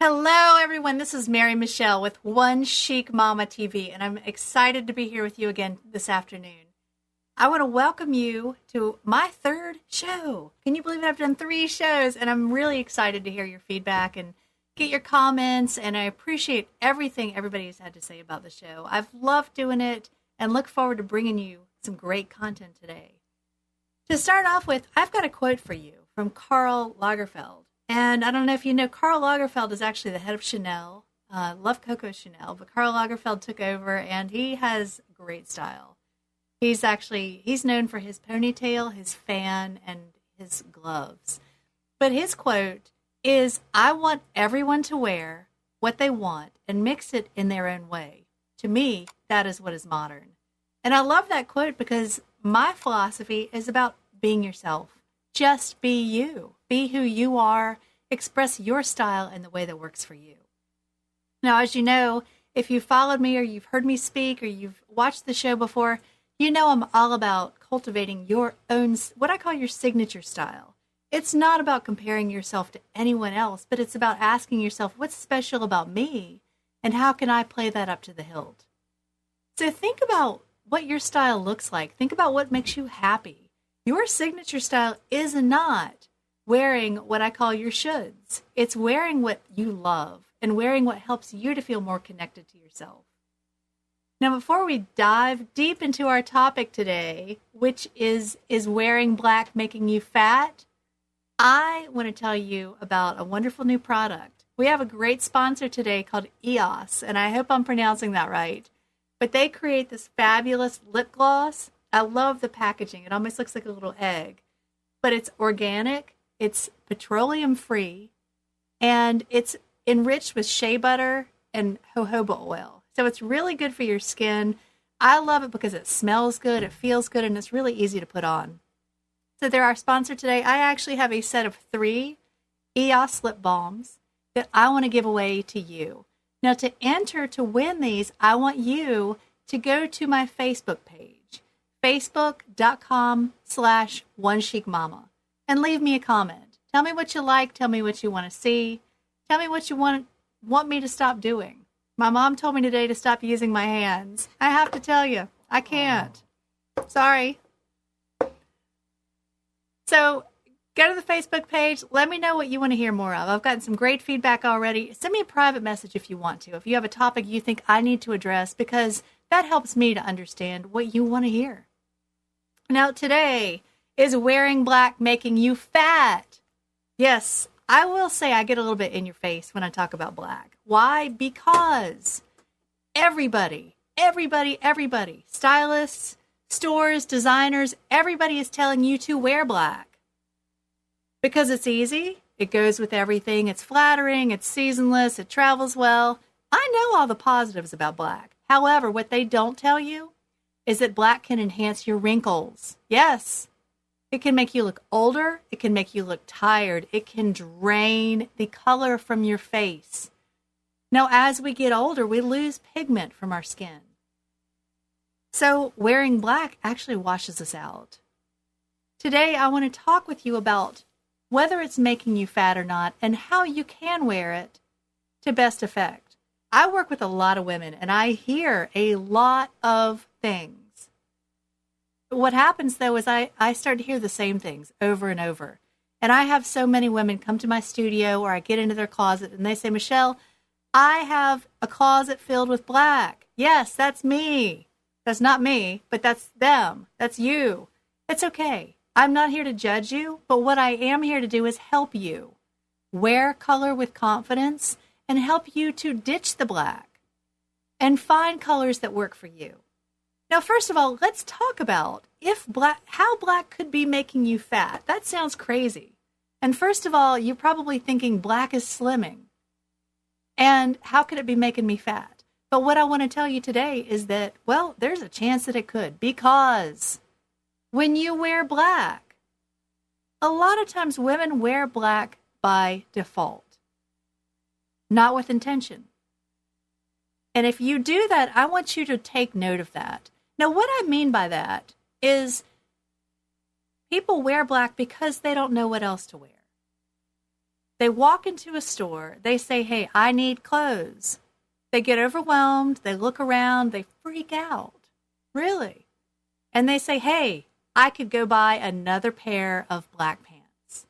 Hello, everyone. This is Mary Michelle with OneChicMama TV, and I'm excited to be here with you again this afternoon. I want to welcome you to my third show. Can you believe it? I've done 3 shows, and I'm really excited to hear your feedback and get your comments, and I appreciate everything everybody has had to say about the show. I've loved doing it and look forward to bringing you some great content today. To start off with, I've got a quote for you from Karl Lagerfeld. And I don't know if you know, Karl Lagerfeld is actually the head of Chanel. Love Coco Chanel, but Karl Lagerfeld took over, and he has great style. He's known for his ponytail, his fan, and his gloves. But his quote is, "I want everyone to wear what they want and mix it in their own way. To me, that is what is modern." And I love that quote because my philosophy is about being yourself. Just be you. Be who you are. Express your style in the way that works for you. Now, as you know, if you've followed me or you've heard me speak or you've watched the show before, you know I'm all about cultivating your own, what I call your signature style. It's not about comparing yourself to anyone else, but it's about asking yourself, what's special about me and how can I play that up to the hilt? So think about what your style looks like. Think about what makes you happy. Your signature style is not wearing what I call your shoulds. It's wearing what you love and wearing what helps you to feel more connected to yourself. Now, before we dive deep into our topic today, which is wearing black making you fat, I want to tell you about a wonderful new product. We have a great sponsor today called EOS, and I hope I'm pronouncing that right. But they create this fabulous lip gloss. I love the packaging. It almost looks like a little egg. But it's organic, it's petroleum-free, and it's enriched with shea butter and jojoba oil. So it's really good for your skin. I love it because it smells good, it feels good, and it's really easy to put on. So they're our sponsor today. I actually have a set of 3 EOS lip balms that I want to give away to you. Now, to enter to win these, I want you to go to my Facebook page, facebook.com/OneChicMama, and leave me a comment. Tell me what you like. Tell me what you want to see. Tell me what you want me to stop doing. My mom told me today to stop using my hands. I have to tell you, I can't. Sorry. So go to the Facebook page. Let me know what you want to hear more of. I've gotten some great feedback already. Send me a private message if you want to. If you have a topic you think I need to address, because that helps me to understand what you want to hear. Now, today is wearing black making you fat. Yes, I will say I get a little bit in your face when I talk about black. Why? Because everybody, stylists, stores, designers, everybody is telling you to wear black. Because it's easy, it goes with everything, it's flattering, it's seasonless, it travels well. I know all the positives about black. However, what they don't tell you is that black can enhance your wrinkles. Yes, it can make you look older. It can make you look tired. It can drain the color from your face. Now, as we get older, we lose pigment from our skin. So wearing black actually washes us out. Today, I want to talk with you about whether it's making you fat or not and how you can wear it to best effect. I work with a lot of women, and I hear a lot of things. What happens, though, is I start to hear the same things over and over. And I have so many women come to my studio or I get into their closet, and they say, "Michelle, I have a closet filled with black." Yes, that's me. That's not me, but that's them. That's you. It's okay. I'm not here to judge you, but what I am here to do is help you wear color with confidence and help you to ditch the black and find colors that work for you. Now, first of all, let's talk about how black could be making you fat. That sounds crazy. And first of all, you're probably thinking black is slimming. And how could it be making me fat? But what I want to tell you today is that, well, there's a chance that it could, because when you wear black, a lot of times women wear black by default, not with intention. And if you do that, I want you to take note of that. Now, what I mean by that is people wear black because they don't know what else to wear. They walk into a store. They say, hey, I need clothes. They get overwhelmed. They look around. They freak out. Really. And they say, hey, I could go buy another pair of black pants.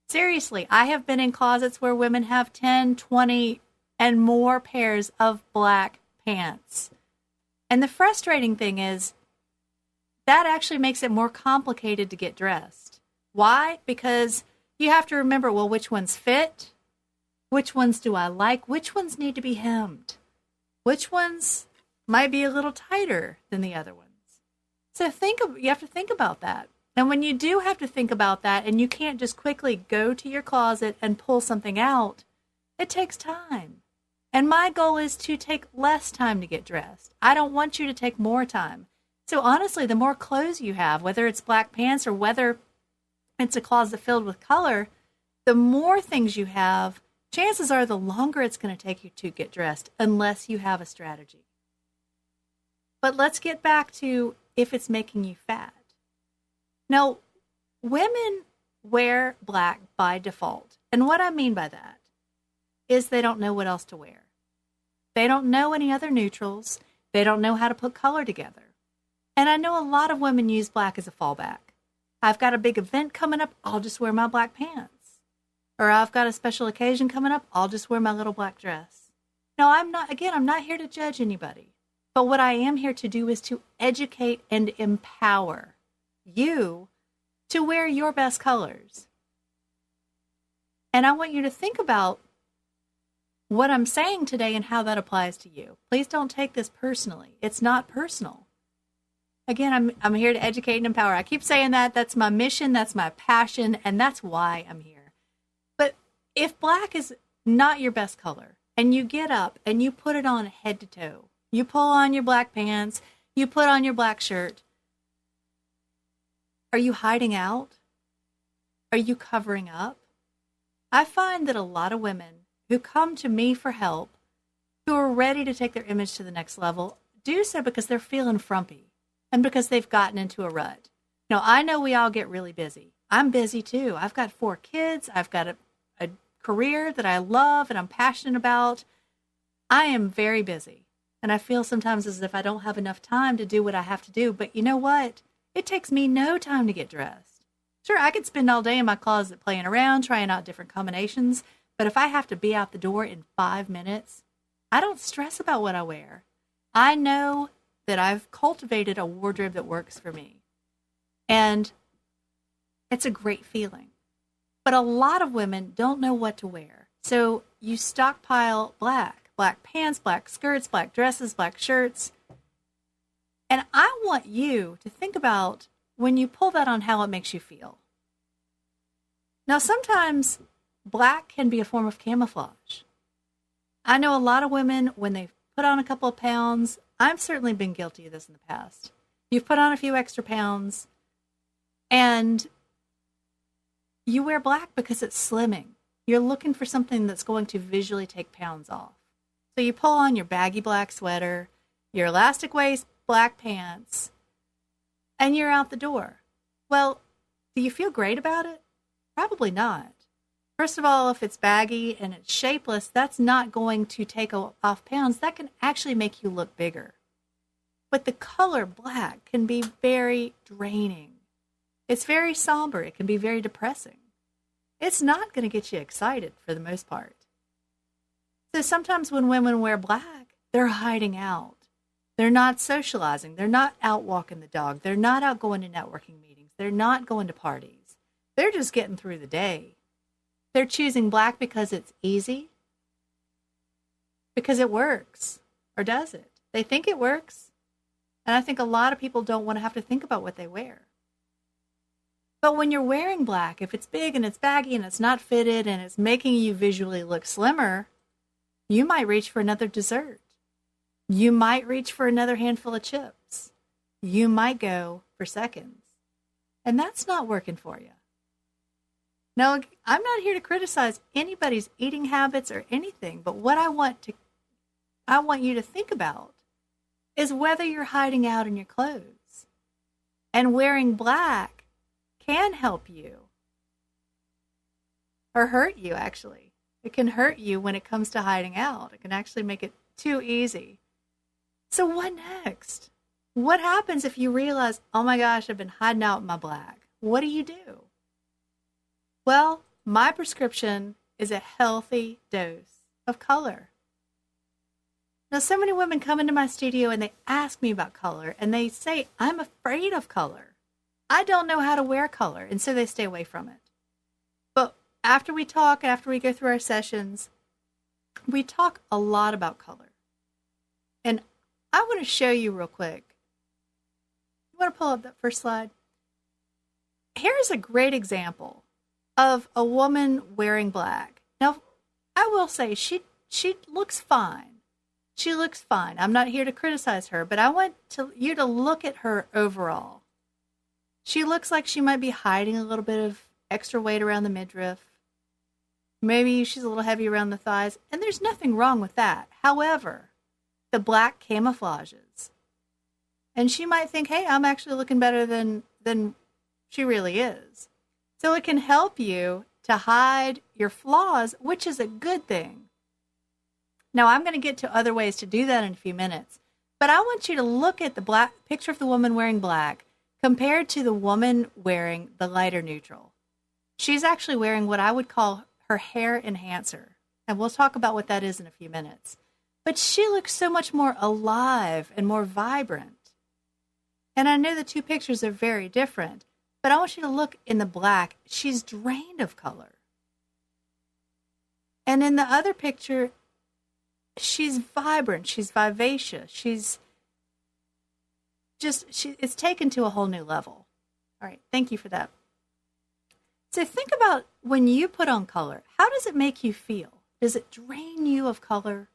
Seriously, I have been in closets where women have 10, 20, and more pairs of black pants. And the frustrating thing is that actually makes it more complicated to get dressed. Why? Because you have to remember, well, which ones fit? Which ones do I like? Which ones need to be hemmed? Which ones might be a little tighter than the other ones? So you have to think about that. And when you do have to think about that and you can't just quickly go to your closet and pull something out, it takes time. And my goal is to take less time to get dressed. I don't want you to take more time. So honestly, the more clothes you have, whether it's black pants or whether it's a closet filled with color, the more things you have, chances are the longer it's going to take you to get dressed unless you have a strategy. But let's get back to if it's making you fat. Now, women wear black by default. And what I mean by that is they don't know what else to wear. They don't know any other neutrals. They don't know how to put color together. And I know a lot of women use black as a fallback. I've got a big event coming up, I'll just wear my black pants. Or I've got a special occasion coming up, I'll just wear my little black dress. No, I'm not here to judge anybody. But what I am here to do is to educate and empower you to wear your best colors. And I want you to think about what I'm saying today and how that applies to you. Please don't take this personally. It's not personal. Again, I'm here to educate and empower. I keep saying that. That's my mission. That's my passion. And that's why I'm here. But if black is not your best color and you get up and you put it on head to toe, you pull on your black pants, you put on your black shirt, are you hiding out? Are you covering up? I find that a lot of women who come to me for help, who are ready to take their image to the next level, do so because they're feeling frumpy and because they've gotten into a rut. Now, I know we all get really busy. I'm busy too. I've got 4 kids. I've got a career that I love and I'm passionate about. I am very busy. And I feel sometimes as if I don't have enough time to do what I have to do. But you know what? It takes me no time to get dressed. Sure, I could spend all day in my closet playing around, trying out different combinations. But if I have to be out the door in 5 minutes, I don't stress about what I wear. I know that I've cultivated a wardrobe that works for me. And it's a great feeling. But a lot of women don't know what to wear. So you stockpile black pants, black skirts, black dresses, black shirts. And I want you to think about when you pull that on how it makes you feel. Now, sometimes black can be a form of camouflage. I know a lot of women, when they put on a couple of pounds, I've certainly been guilty of this in the past. You've put on a few extra pounds and you wear black because it's slimming. You're looking for something that's going to visually take pounds off. So you pull on your baggy black sweater, your elastic waist black pants, and you're out the door. Well, do you feel great about it? Probably not. First of all, if it's baggy and it's shapeless, that's not going to take off pounds. That can actually make you look bigger. But the color black can be very draining. It's very somber. It can be very depressing. It's not going to get you excited for the most part. So sometimes when women wear black, they're hiding out. They're not socializing. They're not out walking the dog. They're not out going to networking meetings. They're not going to parties. They're just getting through the day. They're choosing black because it's easy, because it works, or does it? They think it works. And I think a lot of people don't want to have to think about what they wear. But when you're wearing black, if it's big and it's baggy and it's not fitted and it's making you visually look slimmer, you might reach for another dessert. You might reach for another handful of chips. You might go for seconds. And that's not working for you. Now, I'm not here to criticize anybody's eating habits or anything, but what I want you to think about is whether you're hiding out in your clothes. And wearing black can help you or hurt you, actually. It can hurt you when it comes to hiding out. It can actually make it too easy. So what next? What happens if you realize, oh my gosh, I've been hiding out in my black? What do you do? Well, my prescription is a healthy dose of color. Now, so many women come into my studio and they ask me about color, and they say, I'm afraid of color. I don't know how to wear color, and so they stay away from it. But after we talk, after we go through our sessions, we talk a lot about color. And I want to show you real quick. You want to pull up that first slide? Here's a great example of a woman wearing black. Now, I will say she looks fine. She looks fine. I'm not here to criticize her, but I want you to look at her overall. She looks like she might be hiding a little bit of extra weight around the midriff. Maybe she's a little heavy around the thighs, and there's nothing wrong with that. However, the black camouflages. And she might think, hey, I'm actually looking better than she really is. So it can help you to hide your flaws, which is a good thing. Now, I'm going to get to other ways to do that in a few minutes. But I want you to look at the black picture of the woman wearing black compared to the woman wearing the lighter neutral. She's actually wearing what I would call her hair enhancer. And we'll talk about what that is in a few minutes. But she looks so much more alive and more vibrant. And I know the two pictures are very different, but I want you to look in the black. She's drained of color. And in the other picture, she's vibrant, she's vivacious, it's taken to a whole new level. All right, thank you for that. So think about when you put on color, how does it make you feel? Does it drain you of color,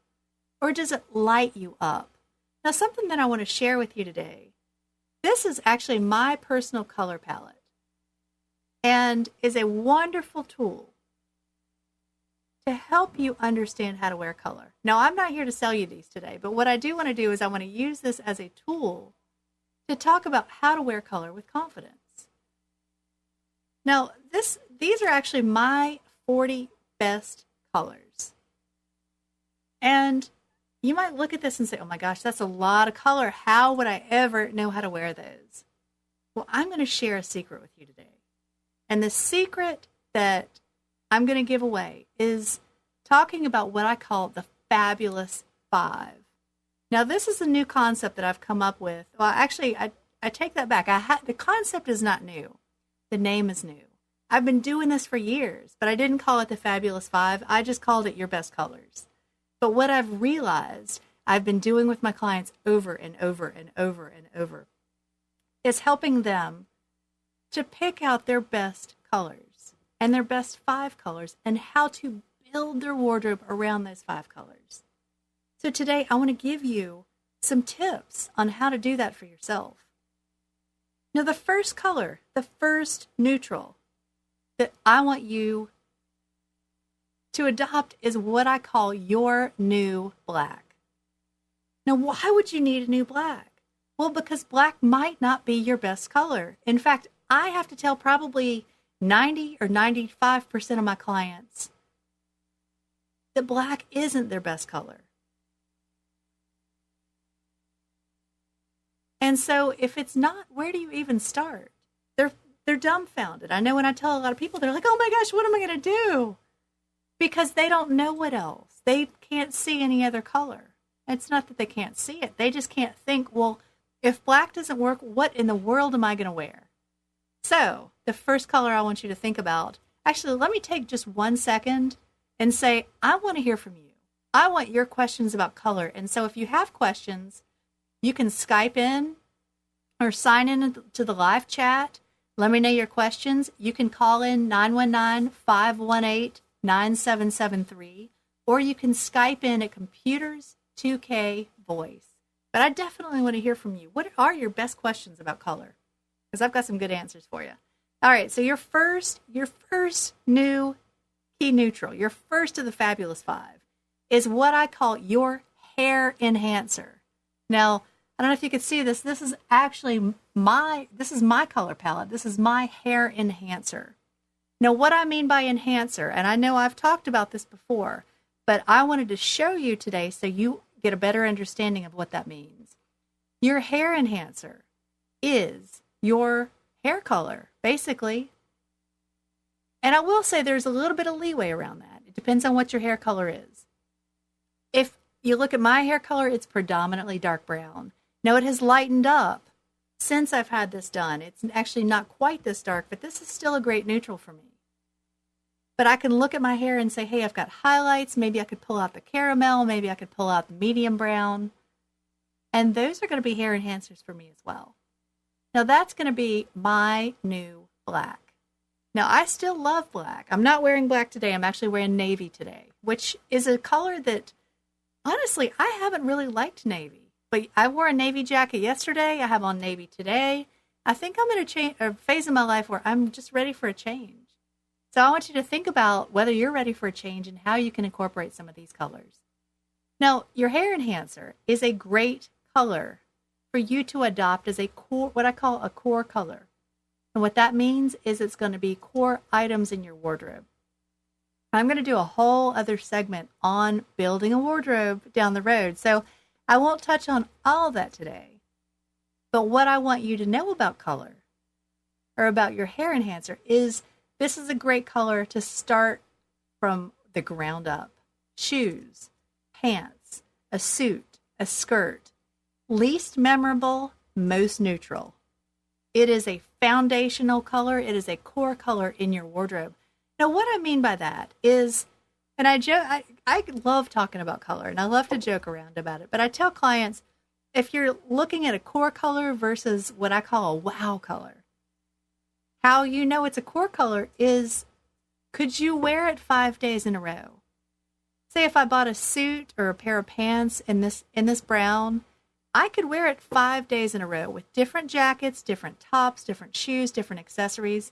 or does it light you up? Now, something that I want to share with you today, this is actually my personal color palette and is a wonderful tool to help you understand how to wear color. Now, I'm not here to sell you these today, but what I do want to do is I want to use this as a tool to talk about how to wear color with confidence. Now, these are actually my 40 best colors. And you might look at this and say, oh my gosh, that's a lot of color. How would I ever know how to wear those? Well, I'm going to share a secret with you today. And the secret that I'm going to give away is talking about what I call the Fabulous Five. Now, this is a new concept that I've come up with. Well, actually, I take that back. The concept is not new. The name is new. I've been doing this for years, but I didn't call it the Fabulous Five. I just called it Your Best Colors. But what I've realized I've been doing with my clients over and over and over and over is helping them to pick out their best colors and their best 5 colors and how to build their wardrobe around those 5 colors. So today I want to give you some tips on how to do that for yourself. Now, the first color, the first neutral that I want you to adopt is what I call your new black. Now, why would you need a new black? Well, because black might not be your best color. In fact, I have to tell probably 90 or 95% of my clients that black isn't their best color. And so if it's not, where do you even start? They're dumbfounded. I know when I tell a lot of people, they're like, oh my gosh, what am I going to do? Because they don't know what else. They can't see any other color. It's not that they can't see it. They just can't think, well, if black doesn't work, what in the world am I going to wear? So the first color I want you to think about, actually, let me take just 1 second and say, I want to hear from you. I want your questions about color. And so if you have questions, you can Skype in or sign in to the live chat. Let me know your questions. You can call in 919-518-9773, or you can Skype in at Computers 2K Voice. But I definitely want to hear from you. What are your best questions about color? Because I've got some good answers for you. All right, so your first new key neutral, your first of the Fabulous Five, is what I call your hair enhancer. Now, I don't know if you could see this. This is actually my color palette. This is my hair enhancer. Now, what I mean by enhancer, and I know I've talked about this before, but I wanted to show you today so you get a better understanding of what that means. Your hair enhancer is your hair color, basically. And I will say there's a little bit of leeway around that. It depends on what your hair color is. If you look at my hair color, it's predominantly dark brown. Now, it has lightened up since I've had this done. It's actually not quite this dark, but this is still a great neutral for me. But I can look at my hair and say, hey, I've got highlights. Maybe I could pull out the caramel. Maybe I could pull out the medium brown. And those are going to be hair enhancers for me as well. Now, that's going to be my new black. Now, I still love black. I'm not wearing black today. I'm actually wearing navy today, which is a color that, honestly, I haven't really liked navy. But I wore a navy jacket yesterday. I have on navy today. I think I'm in a phase in my life where I'm just ready for a change. So I want you to think about whether you're ready for a change and how you can incorporate some of these colors. Now, your hair enhancer is a great color for you to adopt as a core, what I call a core color. And what that means is it's going to be core items in your wardrobe. I'm going to do a whole other segment on building a wardrobe down the road. So I won't touch on all of that today. But what I want you to know about color or about your hair enhancer is this is a great color to start from the ground up. Shoes, pants, a suit, a skirt. Least memorable, most neutral. It is a foundational color. It is a core color in your wardrobe. Now, what I mean by that is, and I love talking about color, and I love to joke around about it, but I tell clients, if you're looking at a core color versus what I call a wow color, how you know it's a core color is, could you wear it 5 days in a row? Say if I bought a suit or a pair of pants in this brown, I could wear it 5 days in a row with different jackets, different tops, different shoes, different accessories.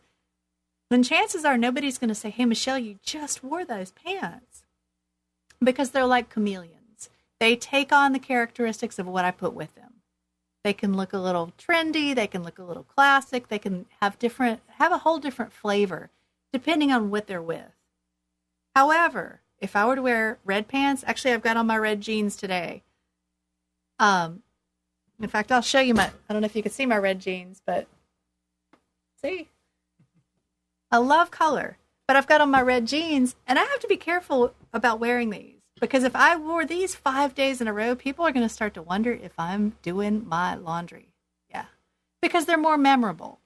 Then chances are nobody's going to say, hey, Michelle, you just wore those pants. Because they're like chameleons. They take on the characteristics of what I put with them. They can look a little trendy. They can look a little classic. They can have a whole different flavor depending on what they're with. However, if I were to wear red pants, actually I've got on my red jeans today. In fact, I'll show you I don't know if you can see my red jeans, but see? I love color, but I've got on my red jeans, and I have to be careful about wearing these. Because if I wore these 5 days in a row, people are going to start to wonder if I'm doing my laundry. Yeah. Because they're more memorable.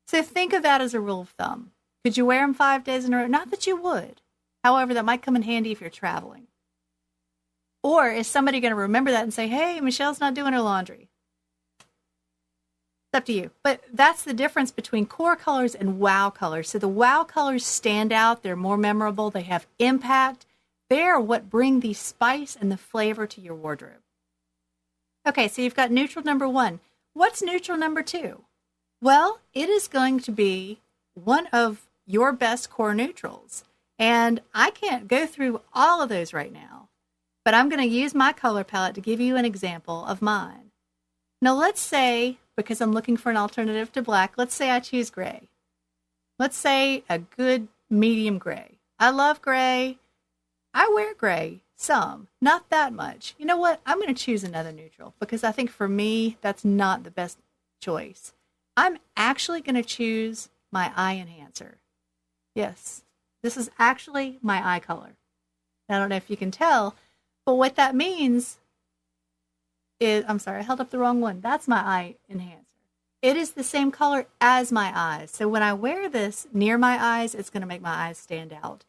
So think of that as a rule of thumb. Could you wear them 5 days in a row? Not that you would. However, that might come in handy if you're traveling. Or is somebody going to remember that and say, hey, Michelle's not doing her laundry? It's up to you. But that's the difference between core colors and wow colors. So the wow colors stand out. They're more memorable. They have impact. They're what bring the spice and the flavor to your wardrobe. Okay, so you've got neutral number 1. What's neutral number 2? Well, it is going to be one of your best core neutrals. And I can't go through all of those right now, but I'm going to use my color palette to give you an example of mine. Now, let's say, because I'm looking for an alternative to black, let's say I choose gray. Let's say a good medium gray. I love gray. I wear gray some, not that much. You know what? I'm going to choose another neutral because I think for me, that's not the best choice. I'm actually going to choose my eye enhancer. Yes, this is actually my eye color. I don't know if you can tell, but what that means is, I'm sorry, I held up the wrong one. That's my eye enhancer. It is the same color as my eyes. So when I wear this near my eyes, it's going to make my eyes stand out.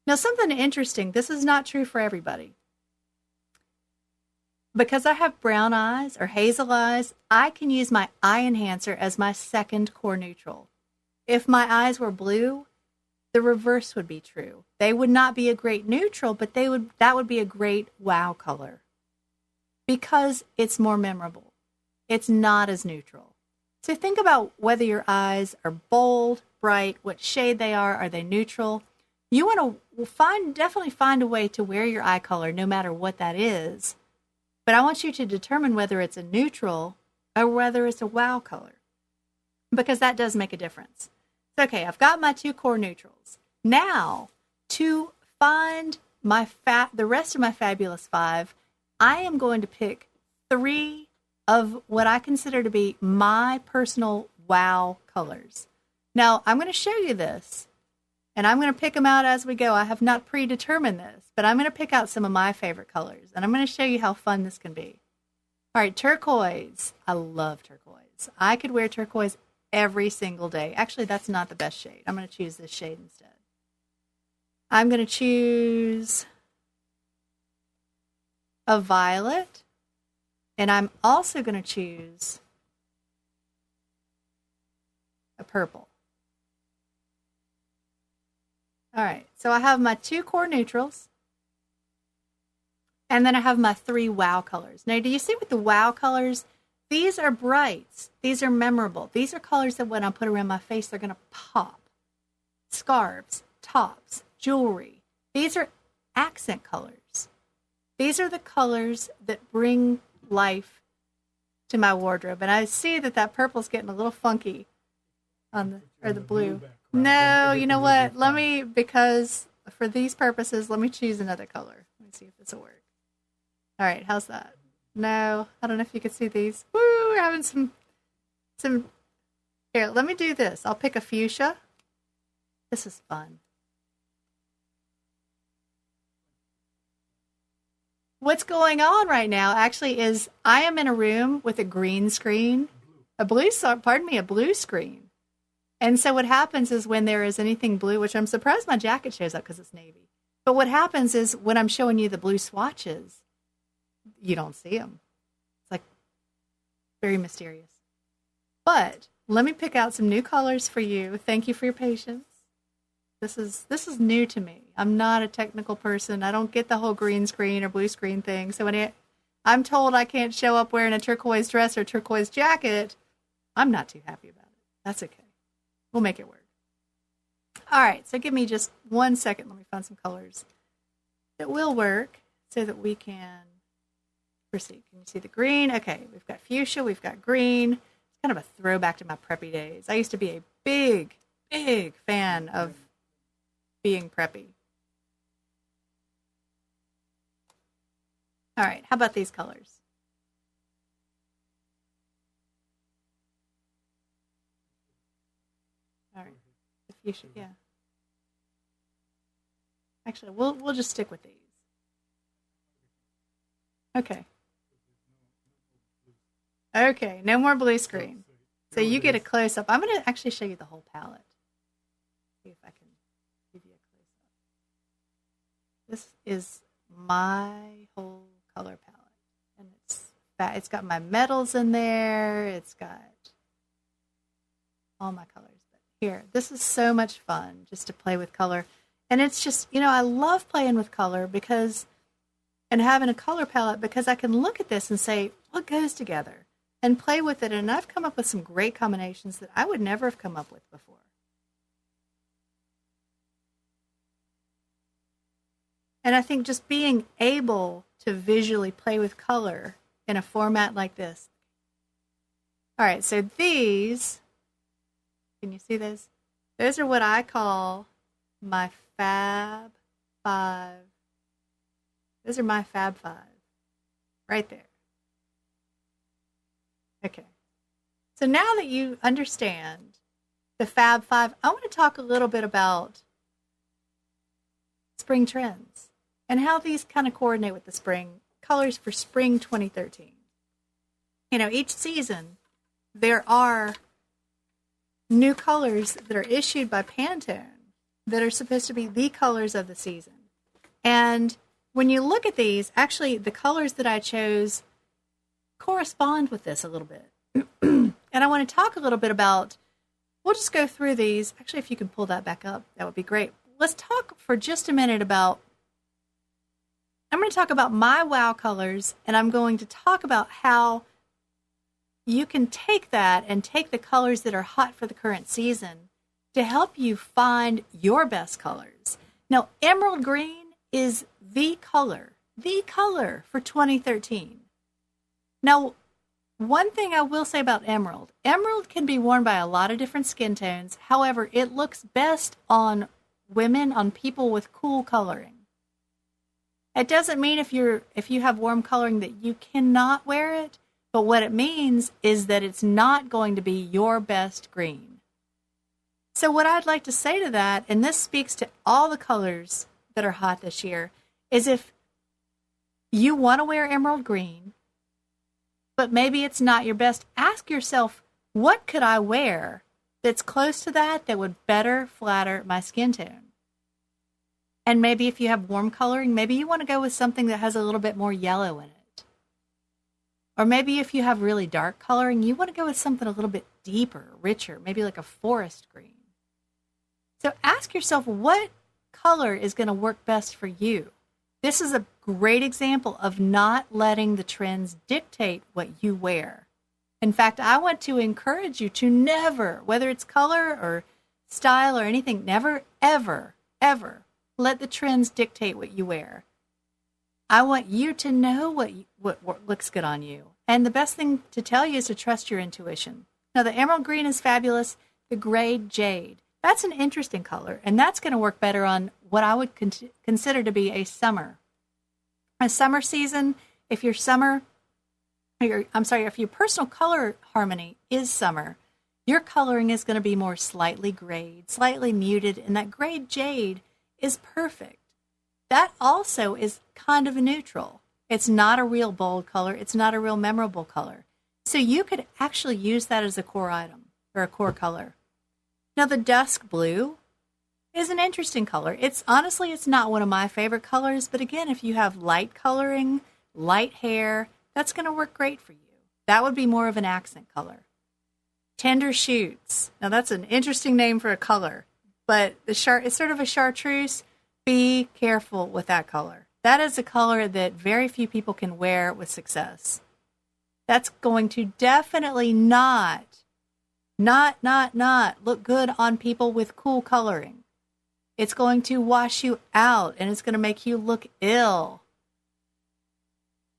Now, something interesting, this is not true for everybody. Because I have brown eyes or hazel eyes, I can use my eye enhancer as my second core neutral. If my eyes were blue, the reverse would be true. They would not be a great neutral, but that would be a great wow color. Because it's more memorable. It's not as neutral. So think about whether your eyes are bold, bright, what shade they are. Are they neutral? You want to definitely find a way to wear your eye color no matter what that is. But I want you to determine whether it's a neutral or whether it's a wow color. Because that does make a difference. Okay, I've got my 2 core neutrals. Now, to find the rest of my fabulous 5, I am going to pick 3 of what I consider to be my personal wow colors. Now, I'm going to show you this, and I'm going to pick them out as we go. I have not predetermined this, but I'm going to pick out some of my favorite colors, and I'm going to show you how fun this can be. All right, turquoise. I love turquoise. I could wear turquoise every single day. Actually, that's not the best shade. I'm going to choose this shade instead. I'm going to choose a violet, and I'm also going to choose a purple. All right, so I have my 2 core neutrals, and then I have my 3 wow colors. Now, do you see with the wow colors? These are brights. These are memorable. These are colors that when I put around my face, they're going to pop. Scarves, tops, jewelry. These are accent colors. These are the colors that bring life to my wardrobe. And I see that purple's getting a little funky on the blue. No, you know what? Because for these purposes, let me choose another color. Let me see if this will work. All right, how's that? No, I don't know if you can see these. Woo, we're having some. Here, let me do this. I'll pick a fuchsia. This is fun. What's going on right now actually is I am in a room with a green screen, a blue screen. And so what happens is when there is anything blue, which I'm surprised my jacket shows up because it's navy. But what happens is when I'm showing you the blue swatches, you don't see them. It's like very mysterious. But let me pick out some new colors for you. Thank you for your patience. This is new to me. I'm not a technical person. I don't get the whole green screen or blue screen thing. So when I'm told I can't show up wearing a turquoise dress or turquoise jacket, I'm not too happy about it. That's okay. We'll make it work. All right, so give me just 1 second. Let me find some colors that will work so that we can proceed. Can you see the green? Okay, we've got fuchsia, we've got green. It's kind of a throwback to my preppy days. I used to be a big fan of being preppy. All right, how about these colors? All right, the fuchsia, yeah. Actually, we'll just stick with these. Okay. Okay, no more blue screen. So you get a close-up. I'm going to actually show you the whole palette. See if I can give you a close-up. This is my whole color palette. And it's got my metals in there. It's got all my colors. But here, this is so much fun just to play with color. And it's just, I love playing with color and having a color palette because I can look at this and say, what goes together? And play with it. And I've come up with some great combinations that I would never have come up with before. And I think just being able to visually play with color in a format like this. All right, so these, can you see those? Those are what I call my Fab Five. Those are my Fab Five. Right there. Okay. So now that you understand the Fab Five, I want to talk a little bit about spring trends and how these kind of coordinate with the spring colors for spring 2013. Each season there are new colors that are issued by Pantone that are supposed to be the colors of the season. And when you look at these, actually the colors that I chose correspond with this a little bit. And I want to talk a little bit about, we'll just go through these. Actually, if you can pull that back up, that would be great. Let's talk for just a minute about, I'm going to talk about my wow colors, and I'm going to talk about how you can take that and take the colors that are hot for the current season to help you find your best colors. Now, emerald green is the color for 2013. Now, one thing I will say about emerald, emerald can be worn by a lot of different skin tones. However, it looks best on women, on people with cool coloring. It doesn't mean if you have warm coloring that you cannot wear it, but what it means is that it's not going to be your best green. So what I'd like to say to that, and this speaks to all the colors that are hot this year, is if you want to wear emerald green, but maybe it's not your best, ask yourself, what could I wear that's close to that would better flatter my skin tone? And maybe if you have warm coloring, maybe you want to go with something that has a little bit more yellow in it. Or maybe if you have really dark coloring, you want to go with something a little bit deeper, richer, maybe like a forest green. So ask yourself, what color is going to work best for you? This is a great example of not letting the trends dictate what you wear. In fact, I want to encourage you to never, whether it's color or style or anything, never, ever, ever let the trends dictate what you wear. I want you to know what looks good on you. And the best thing to tell you is to trust your intuition. Now, the emerald green is fabulous. The gray jade, that's an interesting color, and that's going to work better on what I would consider to be a summer season. If your personal color harmony is summer, your coloring is going to be more slightly grayed, slightly muted, and that gray jade is perfect. That also is kind of a neutral. It's not a real bold color. It's not a real memorable color. So you could actually use that as a core item or a core color. Now, the dusk blue is an interesting color. It's not one of my favorite colors, but again, if you have light coloring, light hair, that's going to work great for you. That would be more of an accent color. Tender shoots. Now, that's an interesting name for a color, but it's sort of a chartreuse. Be careful with that color. That is a color that very few people can wear with success. That's going to definitely not look good on people with cool coloring. It's going to wash you out, and it's going to make you look ill.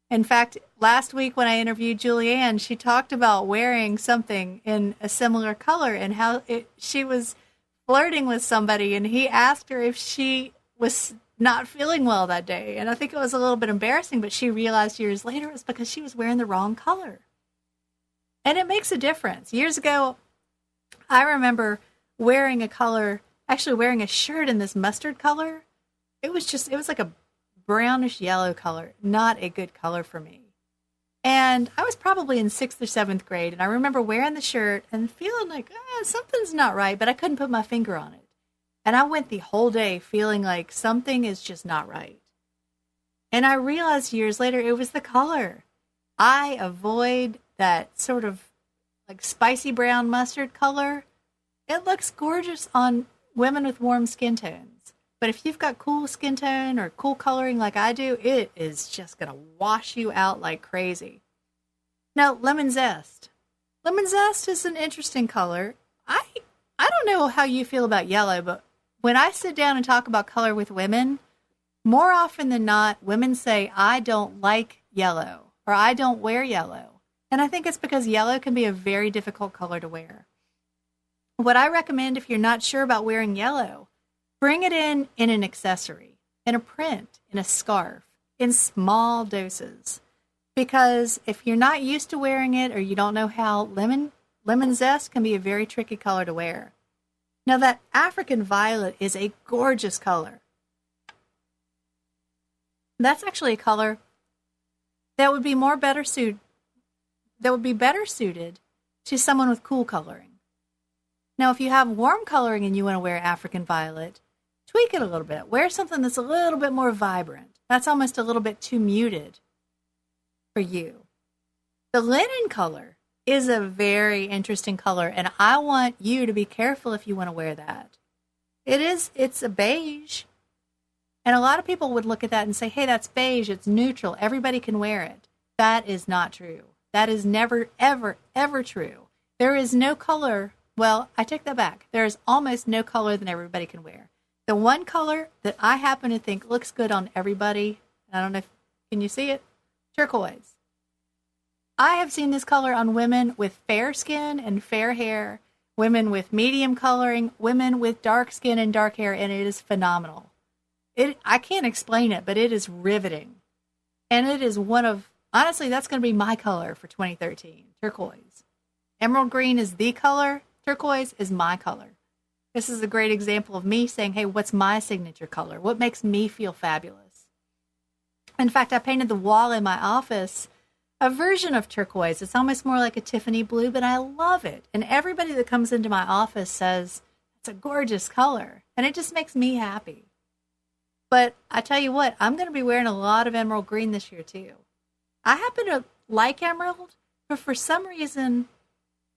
In fact, last week when I interviewed Julianne, she talked about wearing something in a similar color and how she was flirting with somebody, and he asked her if she was not feeling well that day. And I think it was a little bit embarrassing, but she realized years later it was because she was wearing the wrong color. And it makes a difference. Years ago, I remember wearing a shirt in this mustard color. It was like a brownish yellow color, not a good color for me. And I was probably in 6th or 7th grade, and I remember wearing the shirt and feeling like, something's not right, but I couldn't put my finger on it. And I went the whole day feeling like something is just not right. And I realized years later it was the color. I avoid that sort of like spicy brown mustard color. It looks gorgeous on women with warm skin tones. But if you've got cool skin tone or cool coloring like I do, it is just going to wash you out like crazy. Now, lemon zest. Lemon zest is an interesting color. I don't know how you feel about yellow, but when I sit down and talk about color with women, more often than not, women say, I don't like yellow or I don't wear yellow. And I think it's because yellow can be a very difficult color to wear. What I recommend if you're not sure about wearing yellow, bring it in an accessory, in a print, in a scarf, in small doses. Because if you're not used to wearing it or you don't know how, lemon zest can be a very tricky color to wear. Now, that African violet is a gorgeous color. That's actually a color that would be better suited to someone with cool coloring. Now, if you have warm coloring and you want to wear African violet, tweak it a little bit. Wear something that's a little bit more vibrant. That's almost a little bit too muted for you. The linen color is a very interesting color, and I want you to be careful if you want to wear that. It's a beige, and a lot of people would look at that and say, hey, that's beige, it's neutral, everybody can wear it. That is not true. That is never, ever, ever true. There is no color, well, I take that back. There is almost no color that everybody can wear. The one color that I happen to think looks good on everybody, I don't know can you see it? Turquoise. I have seen this color on women with fair skin and fair hair, women with medium coloring, women with dark skin and dark hair, and it is phenomenal. I can't explain it, but it is riveting. And it is honestly, that's going to be my color for 2013, turquoise. Emerald green is the color. Turquoise is my color. This is a great example of me saying, hey, what's my signature color? What makes me feel fabulous? In fact, I painted the wall in my office a version of turquoise. It's almost more like a Tiffany blue, but I love it. And everybody that comes into my office says, it's a gorgeous color. And it just makes me happy. But I tell you what, I'm going to be wearing a lot of emerald green this year too. I happen to like emerald, but for some reason,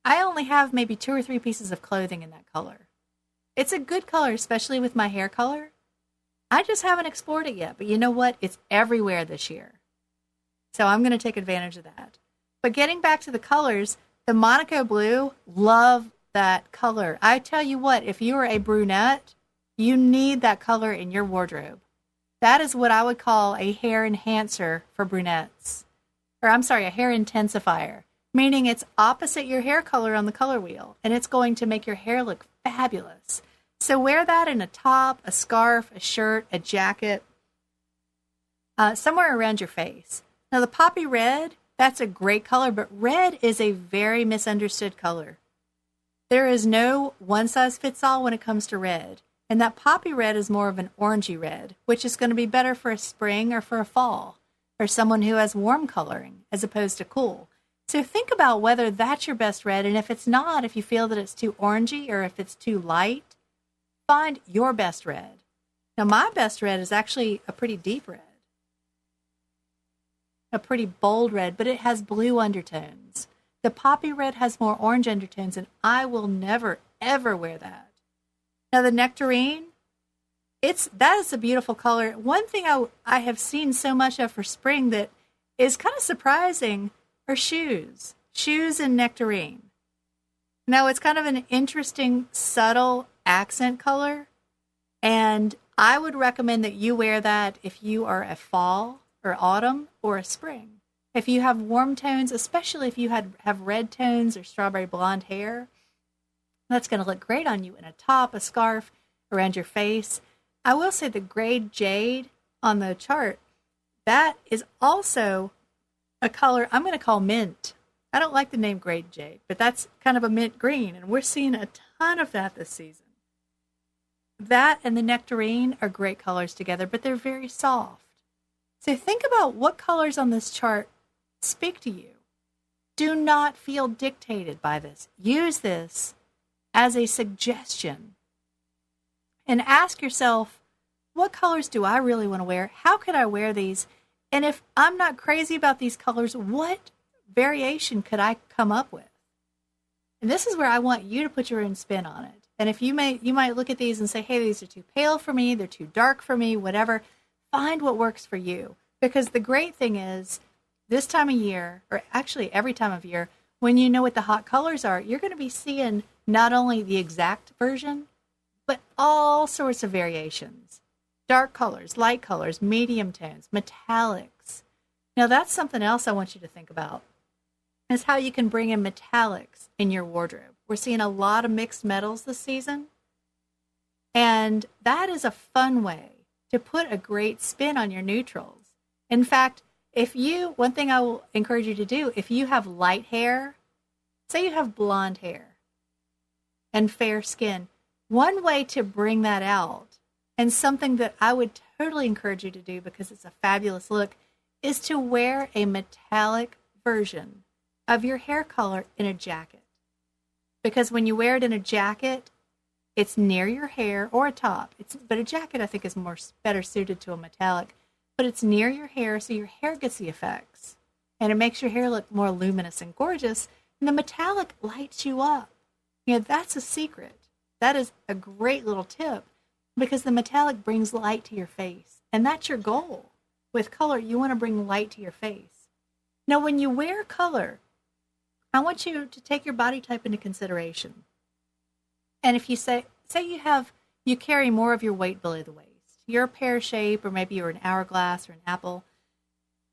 I only have maybe 2 or 3 pieces of clothing in that color. It's a good color, especially with my hair color. I just haven't explored it yet, but you know what? It's everywhere this year. So I'm going to take advantage of that. But getting back to the colors, the Monaco blue, love that color. I tell you what, if you are a brunette, you need that color in your wardrobe. That is what I would call a hair enhancer for brunettes. Or I'm sorry, a hair intensifier. Meaning it's opposite your hair color on the color wheel, and it's going to make your hair look fabulous. So wear that in a top, a scarf, a shirt, a jacket, somewhere around your face. Now the poppy red, that's a great color, but red is a very misunderstood color. There is no one-size-fits-all when it comes to red, and that poppy red is more of an orangey red, which is going to be better for a spring or for a fall, or someone who has warm coloring as opposed to cool. So think about whether that's your best red, and if it's not, if you feel that it's too orangey or if it's too light, find your best red. Now my best red is actually a pretty deep red, a pretty bold red, but it has blue undertones. The poppy red has more orange undertones, and I will never, ever wear that. Now the nectarine, that is a beautiful color. One thing I have seen so much of for spring that is kind of surprising are shoes. Shoes and nectarine. Now, it's kind of an interesting, subtle accent color, and I would recommend that you wear that if you are a fall or autumn or a spring. If you have warm tones, especially if you have red tones or strawberry blonde hair, that's going to look great on you in a top, a scarf, around your face. I will say the grade jade on the chart, that is also a color I'm going to call mint. I don't like the name grade jade, but that's kind of a mint green, and we're seeing a ton of that this season. That and the nectarine are great colors together, but they're very soft. So think about what colors on this chart speak to you. Do not feel dictated by this. Use this as a suggestion. And ask yourself, what colors do I really want to wear? How could I wear these? And if I'm not crazy about these colors, what variation could I come up with? And this is where I want you to put your own spin on it. And if you might look at these and say, hey, these are too pale for me, they're too dark for me, whatever. Find what works for you. Because the great thing is, this time of year, or actually every time of year, when you know what the hot colors are, you're going to be seeing not only the exact version, but all sorts of variations. Dark colors, light colors, medium tones, metallics. Now that's something else I want you to think about, is how you can bring in metallics in your wardrobe. We're seeing a lot of mixed metals this season, and that is a fun way to put a great spin on your neutrals. In fact, one thing I will encourage you to do, if you have light hair, say you have blonde hair and fair skin, one way to bring that out, and something that I would totally encourage you to do because it's a fabulous look, is to wear a metallic version of your hair color in a jacket. Because when you wear it in a jacket, it's near your hair, or a top. But a jacket, I think, is better suited to a metallic. But it's near your hair, so your hair gets the effects. And it makes your hair look more luminous and gorgeous. And the metallic lights you up. That's a secret. That is a great little tip. Because the metallic brings light to your face. And that's your goal. With color, you want to bring light to your face. Now, when you wear color, I want you to take your body type into consideration. And if you say you carry more of your weight below the waist, you're a pear shape, or maybe you're an hourglass or an apple,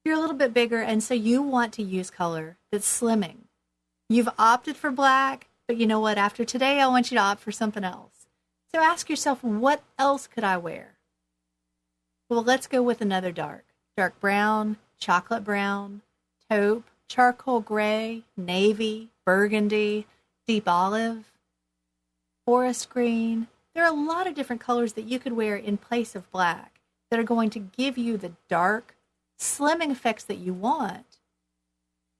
You're a little bit bigger, and so you want to use color that's slimming. You've opted for black, but you know what? After today, I want you to opt for something else. So ask yourself, what else could I wear? Well, let's go with another dark. Dark brown, chocolate brown, taupe, charcoal gray, navy, burgundy, deep olive, forest green. There are a lot of different colors that you could wear in place of black that are going to give you the dark, slimming effects that you want,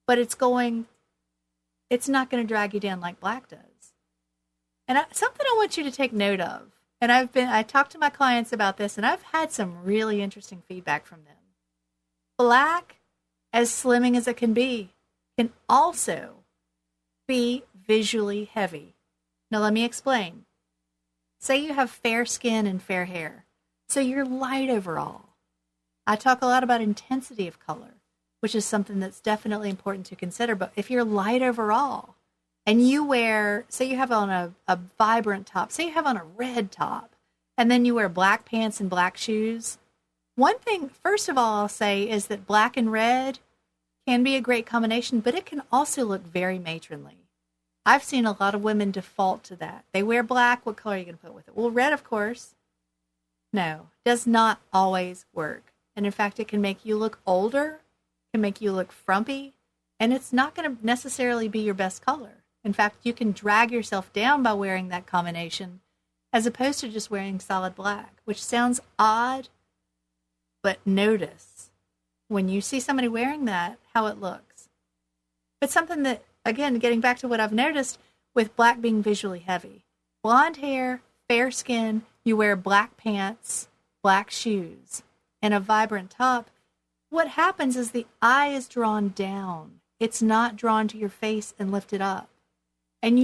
but it's not going to drag you down like black does. And something I want you to take note of, and I talked to my clients about this, and I've had some really interesting feedback from them. Black, as slimming as it can also be visually heavy. Now let me explain. Say you have fair skin and fair hair, so you're light overall. I talk a lot about intensity of color, which is something that's definitely important to consider. But if you're light overall and you wear, say you have on a vibrant top, say you have on a red top, and then you wear black pants and black shoes, one thing, first of all, I'll say is that black and red can be a great combination, but it can also look very matronly. I've seen a lot of women default to that. They wear black. What color are you going to put with it? Well, red, of course. No, does not always work. And in fact, it can make you look older, can make you look frumpy, and it's not going to necessarily be your best color. In fact, you can drag yourself down by wearing that combination as opposed to just wearing solid black, which sounds odd, but notice when you see somebody wearing that, how it looks. It's something that, again, getting back to what I've noticed with black being visually heavy. Blonde hair, fair skin, you wear black pants, black shoes, and a vibrant top. What happens is the eye is drawn down. It's not drawn to your face and lifted up. And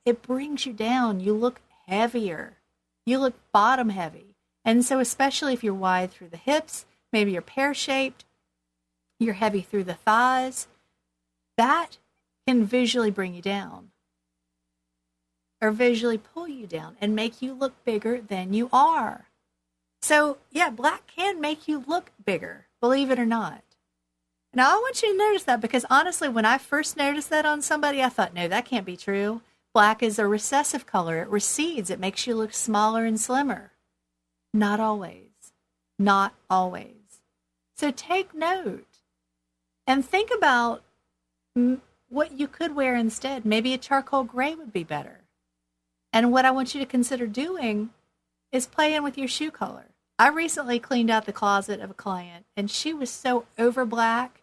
it brings you down. You look heavier. You look bottom heavy. And so especially if you're wide through the hips, maybe you're pear-shaped, you're heavy through the thighs, that can visually bring you down or visually pull you down and make you look bigger than you are. So, yeah, black can make you look bigger, believe it or not. Now, I want you to notice that because honestly, when I first noticed that on somebody, I thought, no, that can't be true. Black is a recessive color. It recedes. It makes you look smaller and slimmer. Not always. Not always. So take note and think about what you could wear instead. Maybe a charcoal gray would be better. And what I want you to consider doing is playing with your shoe color. I recently cleaned out the closet of a client, and she was so over black.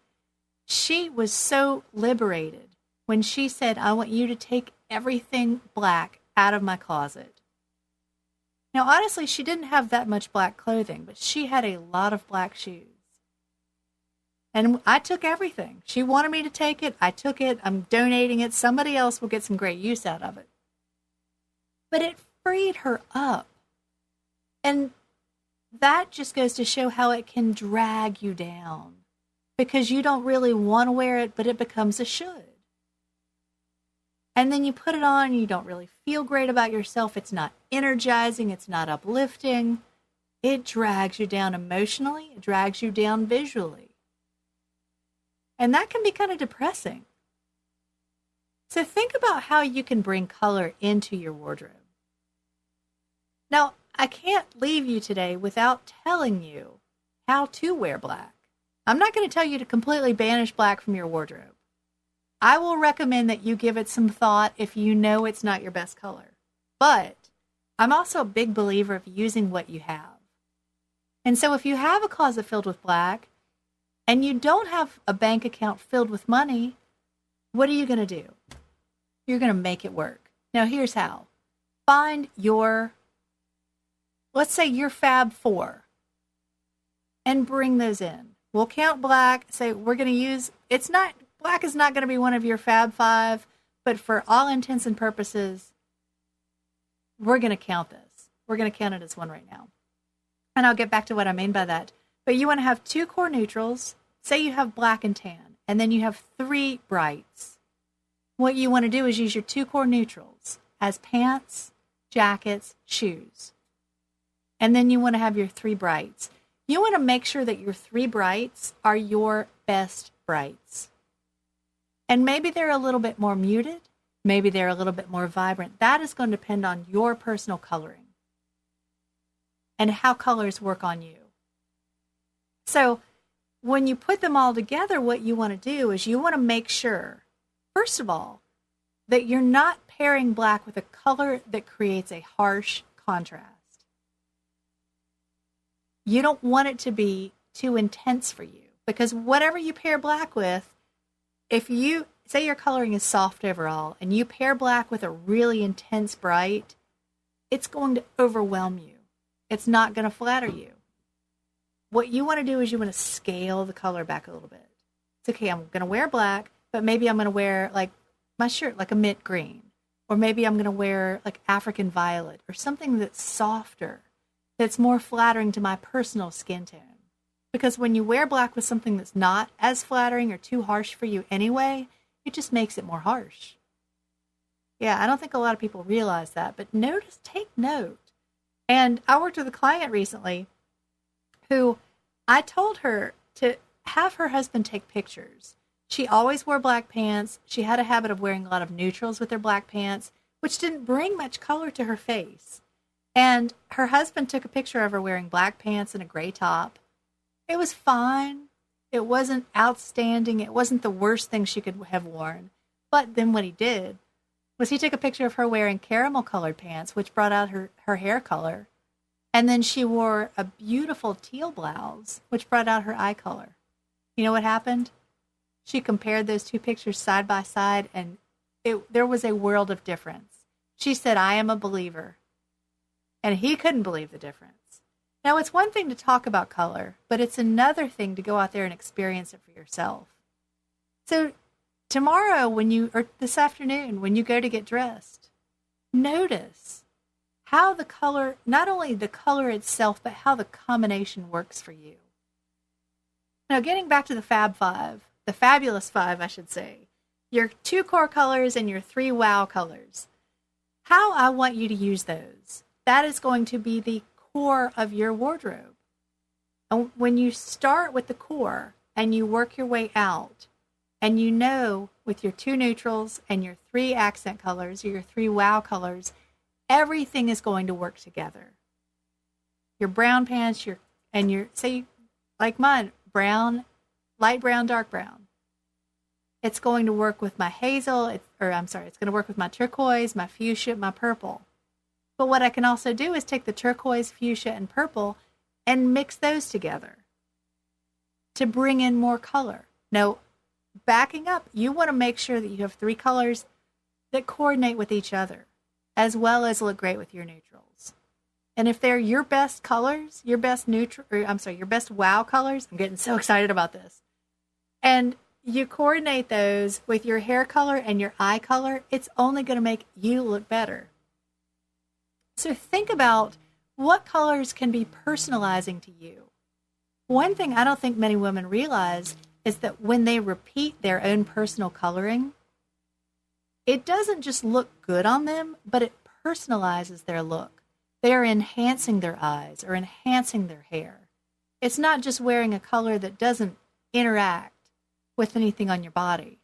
She was so liberated when she said, I want you to take everything black out of my closet. Now, honestly, she didn't have that much black clothing, but she had a lot of black shoes. And I took everything. She wanted me to take it. I took it. I'm donating it. Somebody else will get some great use out of it. But it freed her up. And that just goes to show how it can drag you down because you don't really want to wear it, but it becomes a should. And then you put it on and you don't really feel great about yourself. It's not energizing. It's not uplifting. It drags you down emotionally. It drags you down visually. And that can be kind of depressing. So think about how you can bring color into your wardrobe. Now, I can't leave you today without telling you how to wear black. I'm not going to tell you to completely banish black from your wardrobe. I will recommend that you give it some thought if you know it's not your best color. But I'm also a big believer of using what you have. And so if you have a closet filled with black and you don't have a bank account filled with money, what are you going to do? You're going to make it work. Now, here's how. Find let's say your Fab 4, and bring those in. We'll count black, say we're going to use, black is not going to be one of your Fab 5, but for all intents and purposes, we're going to count this. We're going to count it as one right now. And I'll get back to what I mean by that. But you want to have 2 core neutrals. Say you have black and tan, and then you have 3 brights. What you want to do is use your 2 core neutrals as pants, jackets, shoes. And then you want to have your 3 brights. you want to make sure that your 3 brights are your best brights. And maybe they're a little bit more muted. Maybe they're a little bit more vibrant. That is going to depend on your personal coloring and how colors work on you. So when you put them all together, what you want to do is you want to make sure, first of all, that you're not pairing black with a color that creates a harsh contrast. You don't want it to be too intense for you, because whatever you pair black with, if you say your coloring is soft overall and you pair black with a really intense bright, it's going to overwhelm you. It's not going to flatter you. What you want to do is you want to scale the color back a little bit. It's okay, I'm going to wear black, but maybe I'm going to wear like my shirt, like a mint green, or maybe I'm going to wear like African violet or something that's softer, that's more flattering to my personal skin tone. Because when you wear black with something that's not as flattering or too harsh for you anyway, it just makes it more harsh. Yeah, I don't think a lot of people realize that, but take note. And I worked with a client recently who I told her to have her husband take pictures. She always wore black pants. She had a habit of wearing a lot of neutrals with her black pants, which didn't bring much color to her face. And her husband took a picture of her wearing black pants and a gray top. It was fine. It wasn't outstanding. It wasn't the worst thing she could have worn. But then what he did was he took a picture of her wearing caramel-colored pants, which brought out her hair color. And then she wore a beautiful teal blouse, which brought out her eye color. You know what happened? She compared those 2 pictures side by side, and there was a world of difference. She said, "I am a believer." And he couldn't believe the difference. Now, it's one thing to talk about color, but it's another thing to go out there and experience it for yourself. So tomorrow, or this afternoon, when you go to get dressed, notice how the color, not only the color itself, but how the combination works for you. Now, getting back to the Fab Five, the Fabulous Five, I should say, your 2 core colors and your 3 wow colors. How I want you to use those. That is going to be the core of your wardrobe. And when you start with the core and you work your way out, and you know with your 2 neutrals and your 3 accent colors or your 3 wow colors, everything is going to work together. Your brown pants, say like mine, brown, light brown, dark brown. It's going to work with my hazel, it's going to work with my turquoise, my fuchsia, my purple. But what I can also do is take the turquoise, fuchsia, and purple and mix those together to bring in more color. Now, backing up, you want to make sure that you have 3 colors that coordinate with each other, as well as look great with your neutrals. And if they're your best colors, your best wow colors, I'm getting so excited about this, and you coordinate those with your hair color and your eye color, it's only going to make you look better. So think about what colors can be personalizing to you. One thing I don't think many women realize is that when they repeat their own personal coloring, it doesn't just look good on them, but it personalizes their look. They are enhancing their eyes or enhancing their hair. It's not just wearing a color that doesn't interact with anything on your body.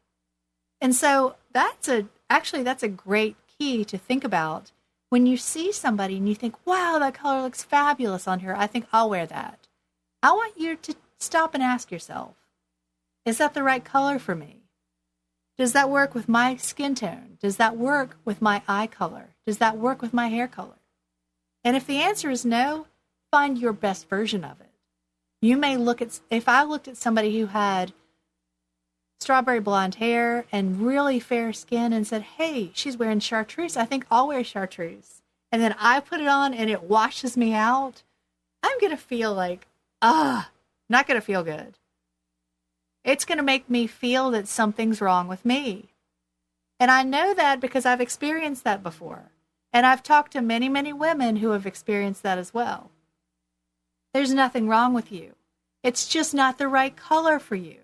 And so that's a great key to think about. When you see somebody and you think, wow, that color looks fabulous on her, I think I'll wear that. I want you to stop and ask yourself, is that the right color for me? Does that work with my skin tone? Does that work with my eye color? Does that work with my hair color? And if the answer is no, find your best version of it. You may if I looked at somebody who had strawberry blonde hair and really fair skin and said, hey, she's wearing chartreuse, I think I'll wear chartreuse. And then I put it on and it washes me out, I'm going to feel like, not going to feel good. It's going to make me feel that something's wrong with me. And I know that because I've experienced that before. And I've talked to many, many women who have experienced that as well. There's nothing wrong with you. It's just not the right color for you.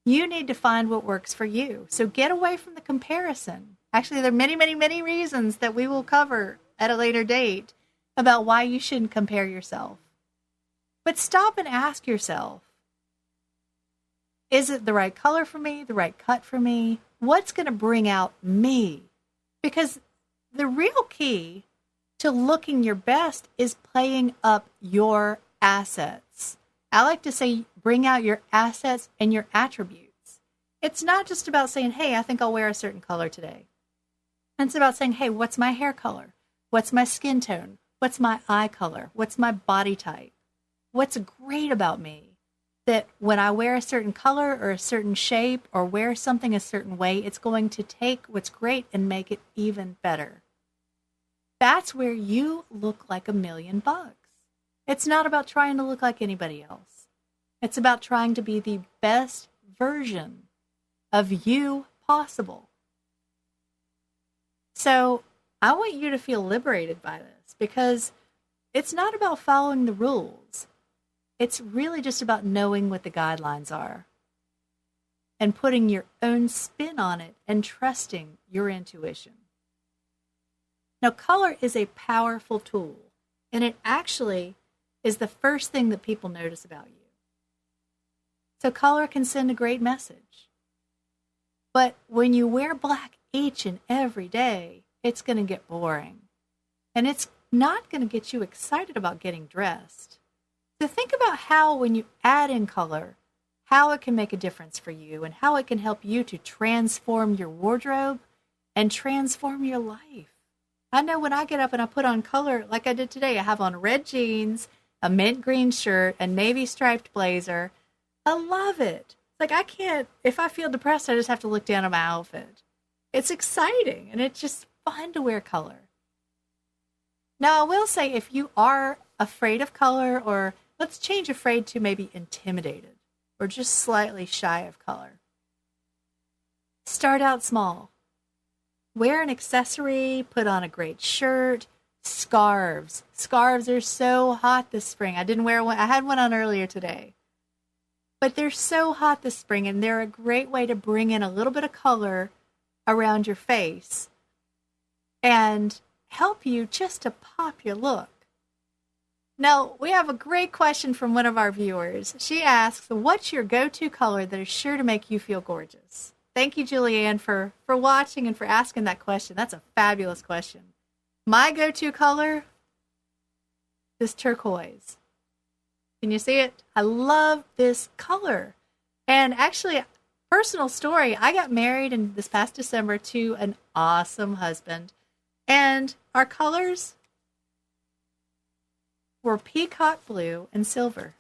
You need to find what works for you. So get away from the comparison. Actually, there are many, many, many reasons that we will cover at a later date about why you shouldn't compare yourself. But stop and ask yourself, is it the right color for me, the right cut for me? What's going to bring out me? Because the real key to looking your best is playing up your assets. I like to say, bring out your assets and your attributes. It's not just about saying, hey, I think I'll wear a certain color today. It's about saying, hey, what's my hair color? What's my skin tone? What's my eye color? What's my body type? What's great about me? That when I wear a certain color or a certain shape or wear something a certain way, it's going to take what's great and make it even better. That's where you look like $1,000,000. It's not about trying to look like anybody else. It's about trying to be the best version of you possible. So I want you to feel liberated by this, because it's not about following the rules. It's really just about knowing what the guidelines are and putting your own spin on it and trusting your intuition. Now, color is a powerful tool, and it actually is the first thing that people notice about you. So color can send a great message. But when you wear black each and every day, it's going to get boring. And it's not going to get you excited about getting dressed. So think about how, when you add in color, how it can make a difference for you and how it can help you to transform your wardrobe and transform your life. I know when I get up and I put on color, like I did today, I have on red jeans, a mint green shirt, a navy striped blazer. I love it. Like, I can't, if I feel depressed, I just have to look down at my outfit. It's exciting, and it's just fun to wear color. Now, I will say, if you are afraid of color, or let's change afraid to maybe intimidated, or just slightly shy of color, start out small. Wear an accessory, put on a great shirt, scarves. Scarves are so hot this spring. I didn't wear one. I had one on earlier today. But they're so hot this spring, and they're a great way to bring in a little bit of color around your face and help you just to pop your look. Now, we have a great question from one of our viewers. She asks, what's your go-to color that is sure to make you feel gorgeous? Thank you, Julianne, for watching and for asking that question. That's a fabulous question. My go-to color is turquoise. Can you see it? I love this color. And actually, personal story, I got married in this past December to an awesome husband. And our colors were peacock blue and silver.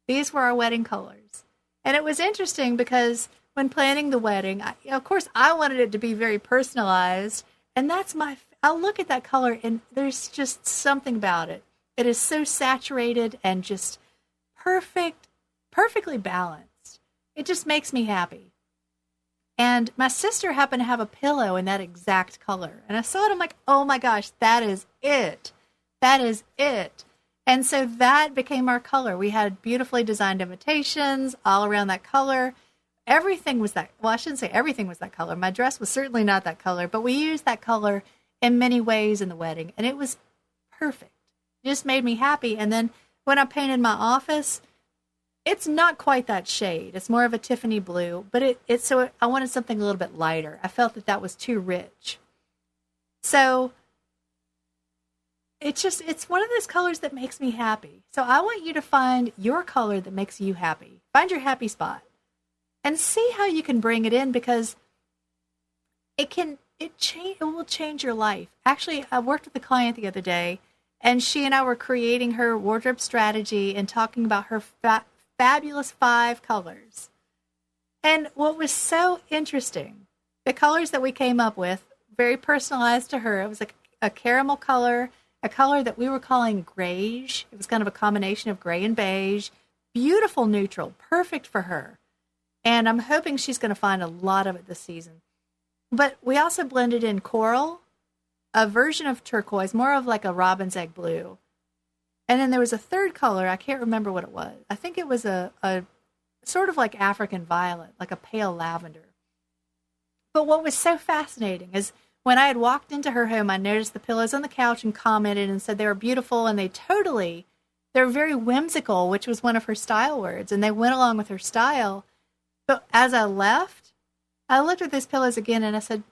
These were our wedding colors. And it was interesting because when planning the wedding, of course, I wanted it to be very personalized. And that's I'll look at that color and there's just something about it. It is so saturated and just perfectly balanced. It just makes me happy. And my sister happened to have a pillow in that exact color. And I saw it, I'm like, oh my gosh, that is it. That is it. And so that became our color. We had beautifully designed invitations all around that color. Everything was that, well, I shouldn't say everything was that color. My dress was certainly not that color, but we used that color in many ways in the wedding. And it was perfect. It just made me happy. And then when I painted my office, it's not quite that shade. It's more of a Tiffany blue, but so I wanted something a little bit lighter. I felt that was too rich. So it's one of those colors that makes me happy. So I want you to find your color that makes you happy. Find your happy spot and see how you can bring it in, because it will change your life. Actually, I worked with a client the other day, and she and I were creating her wardrobe strategy and talking about her fabulous 5 colors. And what was so interesting, the colors that we came up with, very personalized to her. It was a caramel color, a color that we were calling grayish. It was kind of a combination of gray and beige. Beautiful neutral, perfect for her. And I'm hoping she's going to find a lot of it this season. But we also blended in coral, a version of turquoise, more of like a robin's egg blue. And then there was a third color. I can't remember what it was. I think it was a sort of like African violet, like a pale lavender. But what was so fascinating is when I had walked into her home, I noticed the pillows on the couch and commented and said they were beautiful, and they totally They're very whimsical, which was one of her style words, and they went along with her style. But as I left, I looked at these pillows again and I said,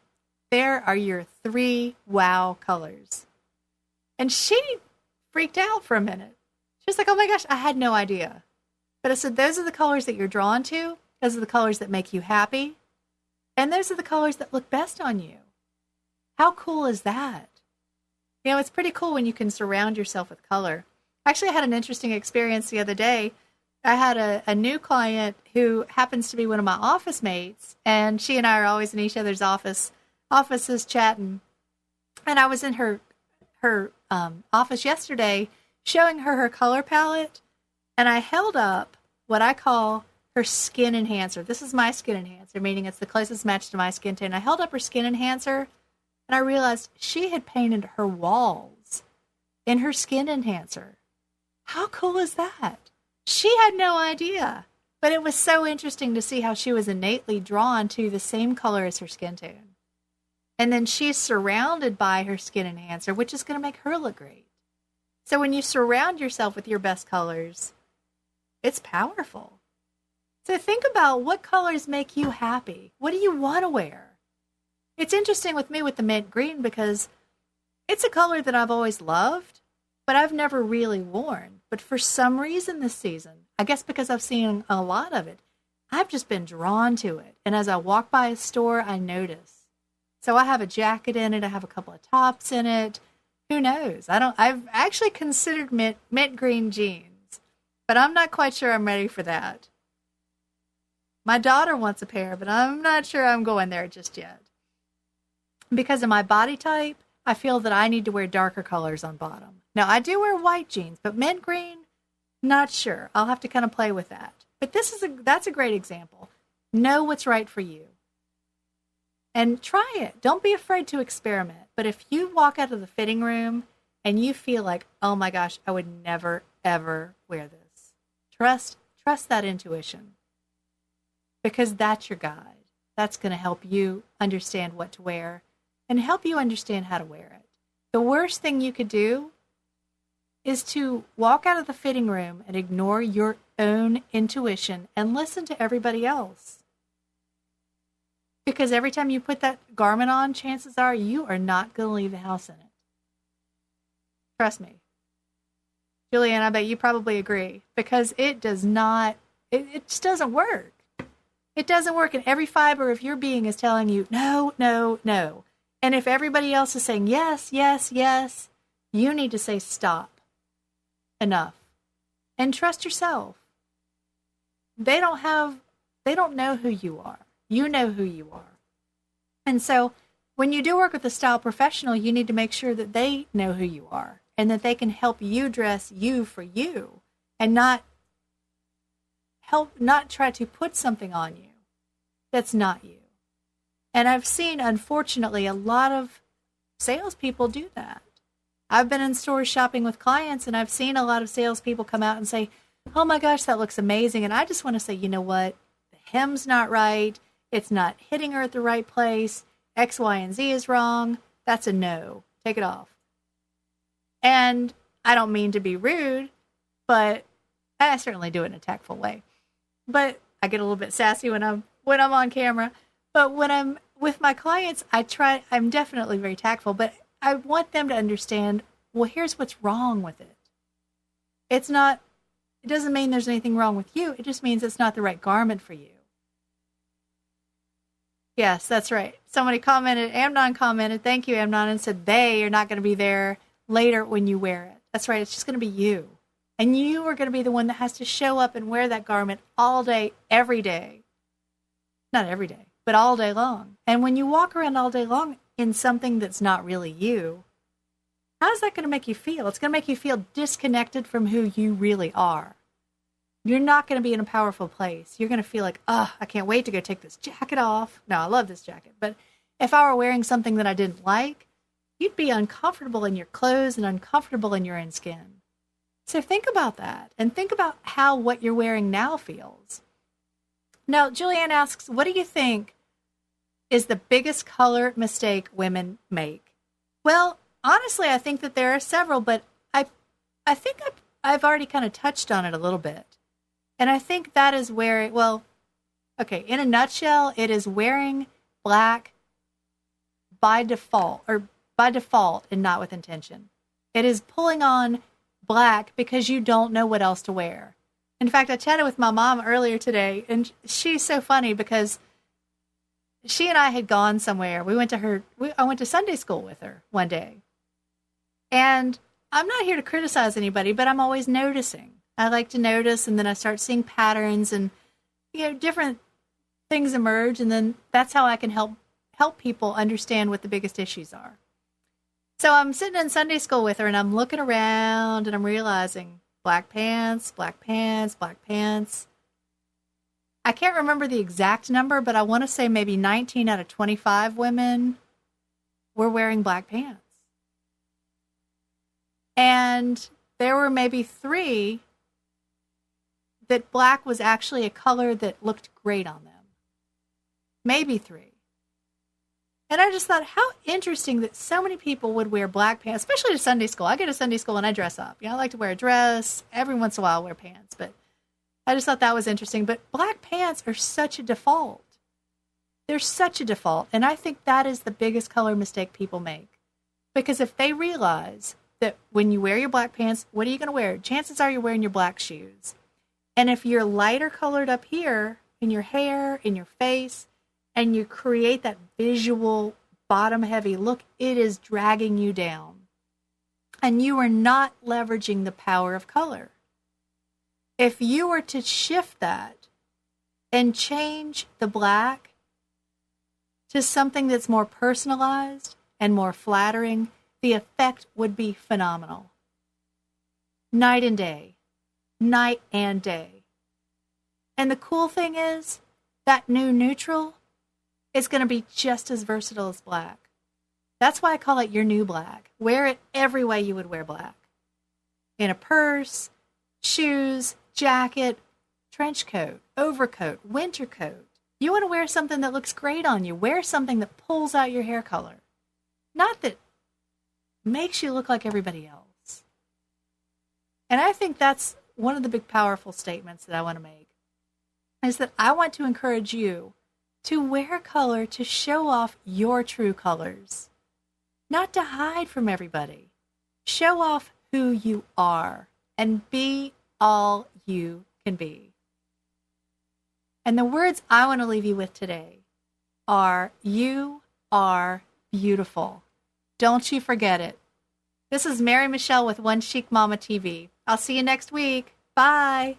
there are your 3 wow colors. And she freaked out for a minute. She was like, oh my gosh, I had no idea. But I said, those are the colors that you're drawn to. Those are the colors that make you happy. And those are the colors that look best on you. How cool is that? You know, it's pretty cool when you can surround yourself with color. Actually, I had an interesting experience the other day. I had a new client who happens to be one of my office mates, and she and I are always in each other's offices chatting. And I was in her office yesterday showing her color palette, and I held up what I call her skin enhancer. This is my skin enhancer, meaning it's the closest match to my skin tone. I held up her skin enhancer, and I realized she had painted her walls in her skin enhancer. How cool is that? She had no idea, but it was so interesting to see how she was innately drawn to the same color as her skin tone. And then she's surrounded by her skin enhancer, which is going to make her look great. So when you surround yourself with your best colors, it's powerful. So think about what colors make you happy. What do you want to wear? It's interesting with me with the mint green because it's a color that I've always loved, but I've never really worn. But for some reason this season, I guess because I've seen a lot of it, I've just been drawn to it. And as I walk by a store, I notice. So I have a jacket in it. I have a couple of tops in it. Who knows? I've actually considered mint green jeans, but I'm not quite sure I'm ready for that. My daughter wants a pair, but I'm not sure I'm going there just yet. Because of my body type, I feel that I need to wear darker colors on bottom. Now, I do wear white jeans, but mint green, not sure. I'll have to kind of play with that. But that's a great example. Know what's right for you. And try it. Don't be afraid to experiment. But if you walk out of the fitting room and you feel like, oh my gosh, I would never, ever wear this. Trust that intuition. Because that's your guide. That's going to help you understand what to wear and help you understand how to wear it. The worst thing you could do is to walk out of the fitting room and ignore your own intuition and listen to everybody else. Because every time you put that garment on, chances are you are not going to leave the house in it. Trust me. Julianne, I bet you probably agree. Because it does not, it just doesn't work. It doesn't work, and every fiber of your being is telling you, no, no, no. And if everybody else is saying yes, yes, yes, you need to say stop. Enough. And trust yourself. They don't know who you are. You know who you are. And so when you do work with a style professional, you need to make sure that they know who you are and that they can help you dress you for you and not try to put something on you that's not you. And I've seen, unfortunately, a lot of salespeople do that. I've been in stores shopping with clients, and I've seen a lot of salespeople come out and say, oh my gosh, that looks amazing. And I just want to say, you know what? The hem's not right. It's not hitting her at the right place. X, Y, and Z is wrong. That's a no. Take it off. And I don't mean to be rude, but I certainly do it in a tactful way. But I get a little bit sassy when I'm on camera. But when I'm with my clients, I'm definitely very tactful, but I want them to understand, well, here's what's wrong with it. It doesn't mean there's anything wrong with you. It just means it's not the right garment for you. Yes, that's right. Somebody commented, Amnon commented, thank you, Amnon, and said they are not going to be there later when you wear it. That's right. It's just going to be you. And you are going to be the one that has to show up and wear that garment all day, every day. Not every day, but all day long. And when you walk around all day long in something that's not really you, how's that going to make you feel? It's going to make you feel disconnected from who you really are. You're not going to be in a powerful place. You're going to feel like, I can't wait to go take this jacket off. No, I love this jacket. But if I were wearing something that I didn't like, you'd be uncomfortable in your clothes and uncomfortable in your own skin. So think about that and think about how what you're wearing now feels. Now, Julianne asks, what do you think is the biggest color mistake women make? Well, honestly, I think that there are several, but I think I've already kind of touched on it a little bit. And I think that is where, in a nutshell, it is wearing black by default and not with intention. It is pulling on black because you don't know what else to wear. In fact, I chatted with my mom earlier today, and she's so funny because she and I had gone somewhere. I went to Sunday school with her one day. And I'm not here to criticize anybody, but I'm always noticing. I like to notice, and then I start seeing patterns and, different things emerge, and then that's how I can help people understand what the biggest issues are. So I'm sitting in Sunday school with her, and I'm looking around, and I'm realizing black pants, black pants, black pants. I can't remember the exact number, but I want to say maybe 19 out of 25 women were wearing black pants. And there were maybe 3 that black was actually a color that looked great on them. Maybe 3. And I just thought, how interesting that so many people would wear black pants, especially to Sunday school. I go to Sunday school and I dress up. I like to wear a dress. Every once in a while I wear pants, but I just thought that was interesting. But black pants are such a default. They're such a default. And I think that is the biggest color mistake people make. Because if they realize that when you wear your black pants, what are you going to wear? Chances are you're wearing your black shoes. And if you're lighter colored up here in your hair, in your face, and you create that visual bottom-heavy look, it is dragging you down. And you are not leveraging the power of color. If you were to shift that and change the black to something that's more personalized and more flattering, the effect would be phenomenal. Night and day. Night and day. And the cool thing is, that new neutral is going to be just as versatile as black. That's why I call it your new black. Wear it every way you would wear black. In a purse, shoes, jacket, trench coat, overcoat, winter coat. You want to wear something that looks great on you. Wear something that pulls out your hair color. Not that makes you look like everybody else. And I think that's one of the big powerful statements that I want to make, is that I want to encourage you to wear color to show off your true colors, not to hide from everybody. Show off who you are and be all you can be. And the words I want to leave you with today are, you are beautiful. Don't you forget it. This is Mary Michelle with OneChicMama TV. I'll see you next week. Bye.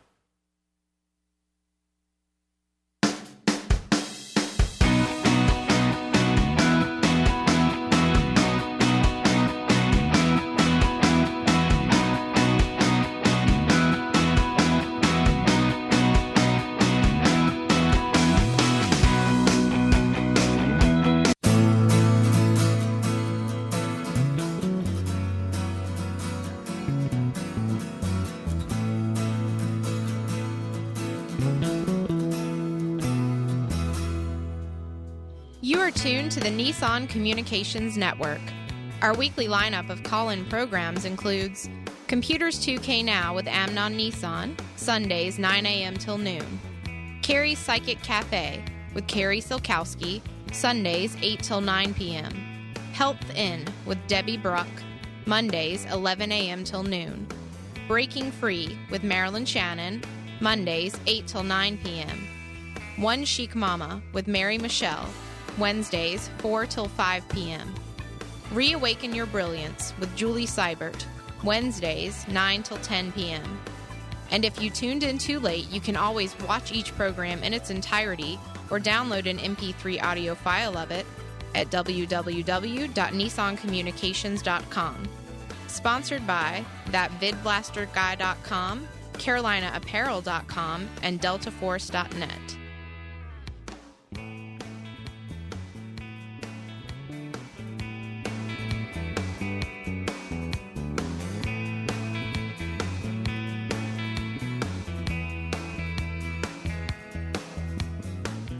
You are tuned to the Nissan Communications Network. Our weekly lineup of call-in programs includes Computers 2K Now with Amnon Nissan, Sundays 9 a.m. till noon. Carrie's Psychic Cafe with Carrie Silkowski, Sundays 8 till 9 p.m. Health In with Debbie Bruck, Mondays 11 a.m. till noon. Breaking Free with Marilyn Shannon, Mondays 8 till 9 p.m. One Chic Mama with Mary Michelle, Wednesdays 4 till 5 p.m. Reawaken Your Brilliance with Julie Seibert, Wednesdays 9 till 10 p.m. And if you tuned in too late, you can always watch each program in its entirety or download an MP3 audio file of it at www.nissancommunications.com. Sponsored by ThatVidBlasterGuy.com, CarolinaApparel.com, and DeltaForce.net.